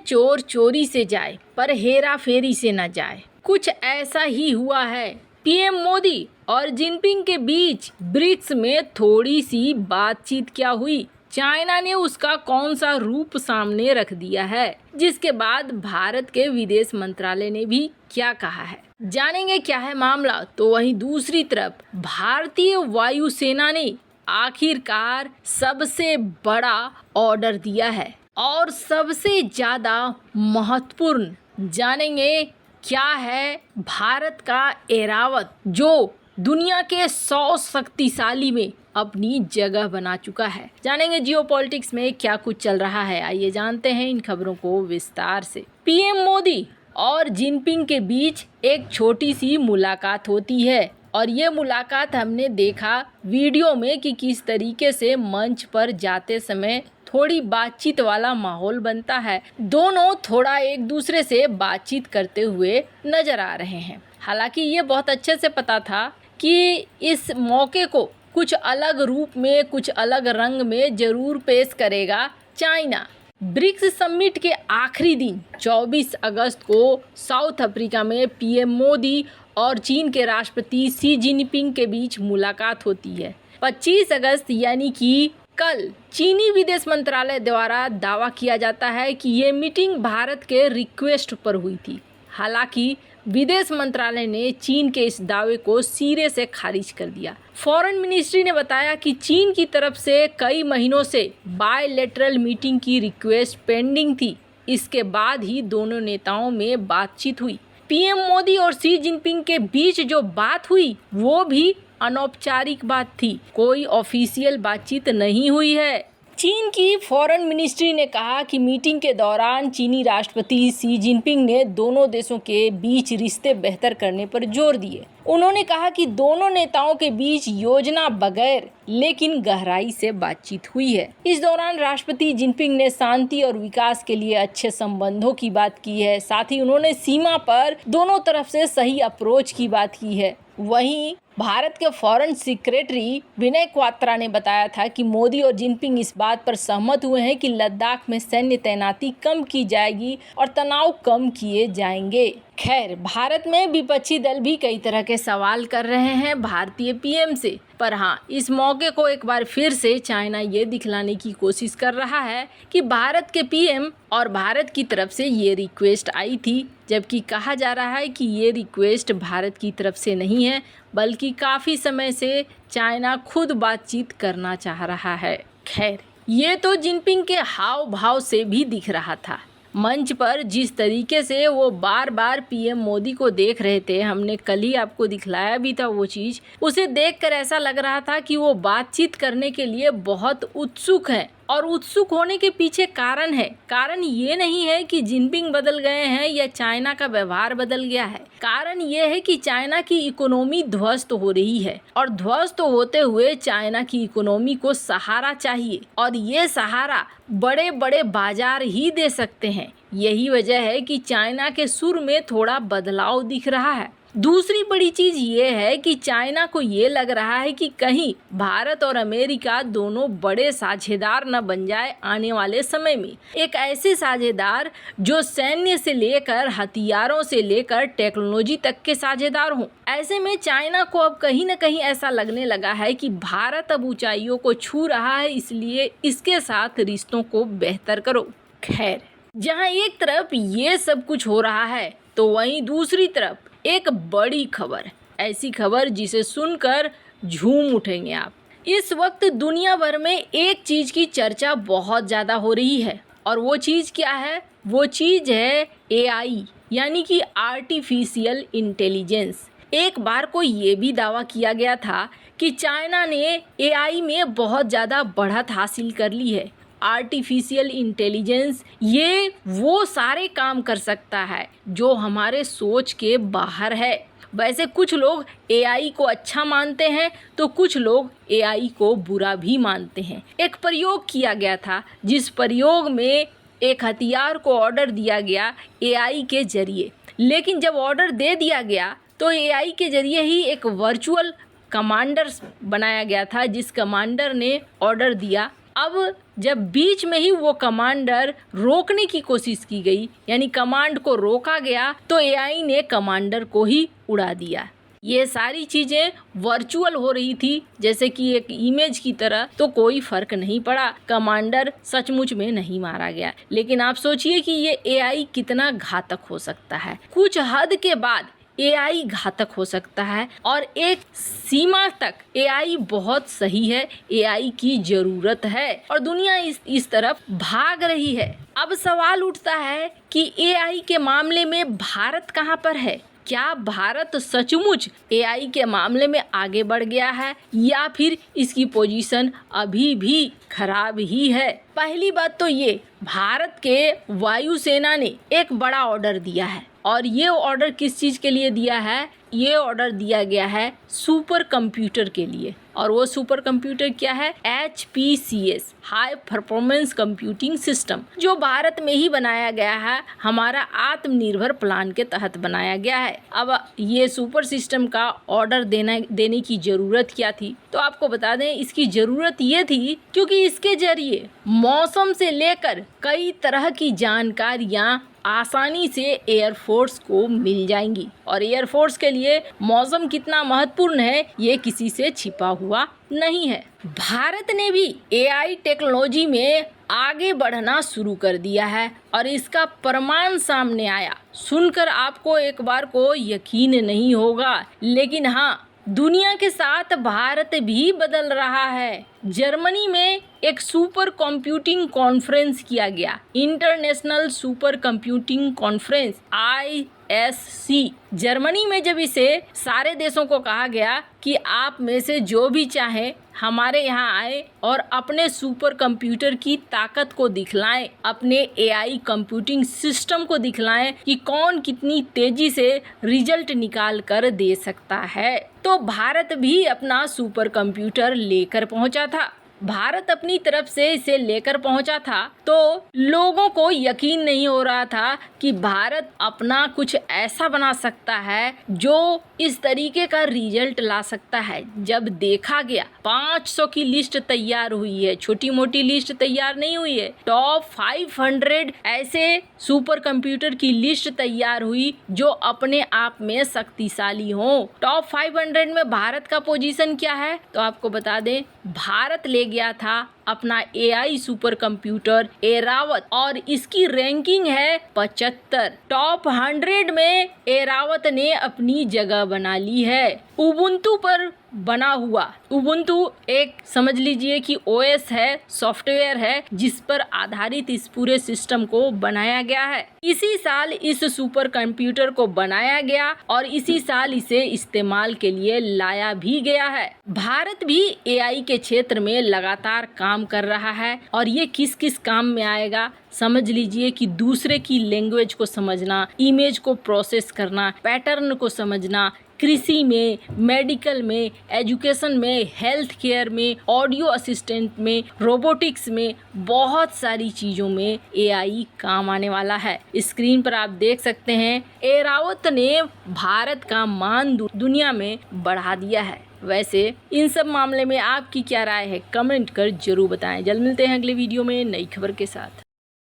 चोर चोरी से जाए पर हेरा फेरी से न जाए। कुछ ऐसा ही हुआ है। पीएम मोदी और जिनपिंग के बीच ब्रिक्स में थोड़ी सी बातचीत क्या हुई, चाइना ने उसका कौन सा रूप सामने रख दिया है, जिसके बाद भारत के विदेश मंत्रालय ने भी क्या कहा है, जानेंगे क्या है मामला। तो वहीं दूसरी तरफ भारतीय वायुसेना ने आखिरकार सबसे बड़ा ऑर्डर दिया है और सबसे ज्यादा महत्वपूर्ण, जानेंगे क्या है भारत का एरावत जो दुनिया के 100 शक्तिशाली में अपनी जगह बना चुका है। जानेंगे जियोपॉलिटिक्स में क्या कुछ चल रहा है, आइए जानते हैं इन खबरों को विस्तार से। पीएम मोदी और जिनपिंग के बीच एक छोटी सी मुलाकात होती है और ये मुलाकात हमने देखा वीडियो में कि किस तरीके से मंच पर जाते समय थोड़ी बातचीत वाला माहौल बनता है। दोनों थोड़ा एक दूसरे से बातचीत करते हुए नजर आ रहे हैं। हालांकि ये बहुत अच्छे से पता था कि इस मौके को कुछ अलग रूप में, कुछ अलग रंग में जरूर पेश करेगा चाइना। ब्रिक्स समिट के आखिरी दिन 24 अगस्त को साउथ अफ्रीका में पीएम मोदी और चीन के राष्ट्रपति शी जिनपिंग के बीच मुलाकात होती है। 25 अगस्त यानी कि कल चीनी विदेश मंत्रालय द्वारा दावा किया जाता है कि ये मीटिंग भारत के रिक्वेस्ट पर हुई थी। हालांकि विदेश मंत्रालय ने चीन के इस दावे को सिरे से खारिज कर दिया। फॉरेन मिनिस्ट्री ने बताया कि चीन की तरफ से कई महीनों से बायलैटरल मीटिंग की रिक्वेस्ट पेंडिंग थी। इसके बाद ही दोनों नेताओं में बातचीत हुई। पीएम मोदी और शी जिनपिंग के बीच जो बात हुई वो भी अनौपचारिक बात थी, कोई ऑफिशियल बातचीत नहीं हुई है। चीन की फॉरेन मिनिस्ट्री ने कहा कि मीटिंग के दौरान चीनी राष्ट्रपति शी जिनपिंग ने दोनों देशों के बीच रिश्ते बेहतर करने पर जोर दिए। उन्होंने कहा कि दोनों नेताओं के बीच योजना बगैर लेकिन गहराई से बातचीत हुई है। इस दौरान राष्ट्रपति जिनपिंग ने शांति और विकास के लिए अच्छे संबंधों की बात की है। साथ ही उन्होंने सीमा पर दोनों तरफ से सही अप्रोच की बात की है। वहीं भारत के फॉरेन सेक्रेटरी विनय क्वात्रा ने बताया था कि मोदी और जिनपिंग इस बात पर सहमत हुए हैं कि लद्दाख में सैन्य तैनाती कम की जाएगी और तनाव कम किए जाएंगे। खैर, भारत में विपक्षी दल भी कई तरह के सवाल कर रहे हैं भारतीय पीएम से, पर हाँ, इस मौके को एक बार फिर से चाइना ये दिखलाने की कोशिश कर रहा है कि भारत के पीएम और भारत की तरफ से ये रिक्वेस्ट आई थी, जबकि कहा जा रहा है कि ये रिक्वेस्ट भारत की तरफ से नहीं है, बल्कि काफ़ी समय से चाइना खुद बातचीत करना चाह रहा है। खैर, ये तो जिनपिंग के हाव भाव से भी दिख रहा था। मंच पर जिस तरीके से वो बार बार पीएम मोदी को देख रहे थे, हमने कल ही आपको दिखलाया भी था वो चीज़, उसे देखकर ऐसा लग रहा था कि वो बातचीत करने के लिए बहुत उत्सुक है। और उत्सुक होने के पीछे कारण है। कारण ये नहीं है कि जिनपिंग बदल गए हैं या चाइना का व्यवहार बदल गया है। कारण ये है कि चाइना की इकोनॉमी ध्वस्त हो रही है और ध्वस्त होते हुए चाइना की इकोनॉमी को सहारा चाहिए और ये सहारा बड़े बड़े बाजार ही दे सकते हैं। यही वजह है कि चाइना के सुर में थोड़ा बदलाव दिख रहा है। दूसरी बड़ी चीज ये है कि चाइना को ये लग रहा है कि कहीं भारत और अमेरिका दोनों बड़े साझेदार न बन जाए आने वाले समय में। एक ऐसे साझेदार जो सैन्य से लेकर हथियारों से लेकर टेक्नोलॉजी तक के साझेदार हों। ऐसे में चाइना को अब कहीं न कहीं ऐसा लगने लगा है कि भारत अब ऊंचाइयों को छू रहा है, इसलिए इसके साथ रिश्तों को बेहतर करो। खैर, जहां एक तरफ ये सब कुछ हो रहा है तो वहीं दूसरी तरफ एक बड़ी खबर, ऐसी खबर जिसे सुनकर झूम उठेंगे आप। इस वक्त दुनिया भर में एक चीज की चर्चा बहुत ज्यादा हो रही है और वो चीज क्या है? वो चीज है एआई, यानी कि आर्टिफिशियल इंटेलिजेंस। एक बार को ये भी दावा किया गया था कि चाइना ने एआई में बहुत ज्यादा बढ़त हासिल कर ली है। आर्टिफिशियल इंटेलिजेंस ये वो सारे काम कर सकता है जो हमारे सोच के बाहर है। वैसे कुछ लोग एआई को अच्छा मानते हैं तो कुछ लोग एआई को बुरा भी मानते हैं। एक प्रयोग किया गया था जिस प्रयोग में एक हथियार को ऑर्डर दिया गया एआई के जरिए, लेकिन जब ऑर्डर दे दिया गया तो एआई के जरिए ही एक वर्चुअल कमांडर बनाया गया था जिस कमांडर ने ऑर्डर दिया अब जब बीच में ही वो कमांडर रोकने की कोशिश की गई, यानी कमांड को रोका गया, तो एआई ने कमांडर को ही उड़ा दिया। ये सारी चीजें वर्चुअल हो रही थी, जैसे कि एक इमेज की तरह, तो कोई फर्क नहीं पड़ा, कमांडर सचमुच में नहीं मारा गया। लेकिन आप सोचिए कि ये एआई कितना घातक हो सकता है। कुछ हद के बाद एआई घातक हो सकता है और एक सीमा तक एआई बहुत सही है, एआई की जरूरत है और दुनिया इस तरफ भाग रही है। अब सवाल उठता है कि एआई के मामले में भारत कहाँ पर है? क्या भारत सचमुच एआई के मामले में आगे बढ़ गया है या फिर इसकी पोजीशन अभी भी खराब ही है? पहली बात तो ये, भारत के वायुसेना ने एक बड़ा ऑर्डर दिया है और ये ऑर्डर किस चीज़ के लिए दिया है? ये ऑर्डर दिया गया है सुपर कंप्यूटर के लिए। और वो सुपर कंप्यूटर क्या है? HPCS, high performance computing system, जो भारत में ही बनाया गया है, हमारा आत्मनिर्भर प्लान के तहत बनाया गया है। अब ये सुपर सिस्टम का ऑर्डर देने की ज़रूरत क्या थी? तो आपको बता दें, इसकी ज़रूरत ये थी क्योंकि इसके जरिए मौसम से लेकर कई तरह की जानकारियाँ आसानी से एयरफोर्स को मिल जाएंगी। और एयरफोर्स के लिए मौसम कितना महत्वपूर्ण है ये किसी से छिपा हुआ नहीं है। भारत ने भी एआई टेक्नोलॉजी में आगे बढ़ना शुरू कर दिया है और इसका प्रमाण सामने आया। सुनकर आपको एक बार को यकीन नहीं होगा, लेकिन हाँ, दुनिया के साथ भारत भी बदल रहा है। जर्मनी में एक सुपर कंप्यूटिंग कॉन्फ्रेंस किया गया, international super computing conference ISC। Germany में जब इसे सारे देशों को कहा गया कि आप में से जो भी चाहे हमारे यहाँ आए और अपने सुपर कंप्यूटर की ताकत को दिखलाएं, अपने एआई कंप्यूटिंग सिस्टम को दिखलाएं कि कौन कितनी तेजी से रिजल्ट निकाल कर दे सकता है, तो भारत भी अपना सुपर कंप्यूटर लेकर पहुंचा था। भारत अपनी तरफ से इसे लेकर पहुंचा था तो लोगों को यकीन नहीं हो रहा था कि भारत अपना कुछ ऐसा बना सकता है जो इस तरीके का रिजल्ट ला सकता है। जब देखा गया 500 की लिस्ट तैयार हुई है, छोटी मोटी लिस्ट तैयार नहीं हुई है, टॉप 500 ऐसे सुपर कंप्यूटर की लिस्ट तैयार हुई जो अपने आप में शक्तिशाली हों। टॉप 500 में भारत का पोजीशन क्या है? तो आपको बता दें, भारत ले गया था अपना एआई सुपर कंप्यूटर एरावत और इसकी रैंकिंग है 75। टॉप 100 में एरावत ने अपनी जगह बना ली है। उबुंटू पर बना हुआ, उबुंटू एक समझ लीजिए कि OS है, सॉफ्टवेयर है जिस पर आधारित इस पूरे सिस्टम को बनाया गया है। इसी साल इस सुपर कंप्यूटर को बनाया गया और इसी साल इसे इस्तेमाल के लिए लाया भी गया है। भारत भी एआई के क्षेत्र में लगातार काम कर रहा है और ये किस किस काम में आएगा समझ लीजिए कि दूसरे की लैंग्वेज को समझना, इमेज को प्रोसेस करना, पैटर्न को समझना, कृषि में, मेडिकल में, एजुकेशन में, हेल्थ केयर में, ऑडियो असिस्टेंट में, रोबोटिक्स में, बहुत सारी चीज़ों में एआई काम आने वाला है। स्क्रीन पर आप देख सकते हैं, एरावत ने भारत का मान दुनिया में बढ़ा दिया है। वैसे इन सब मामले में आपकी क्या राय है? कमेंट कर जरूर बताएं। जल्द मिलते हैं अगले वीडियो में नई खबर के साथ।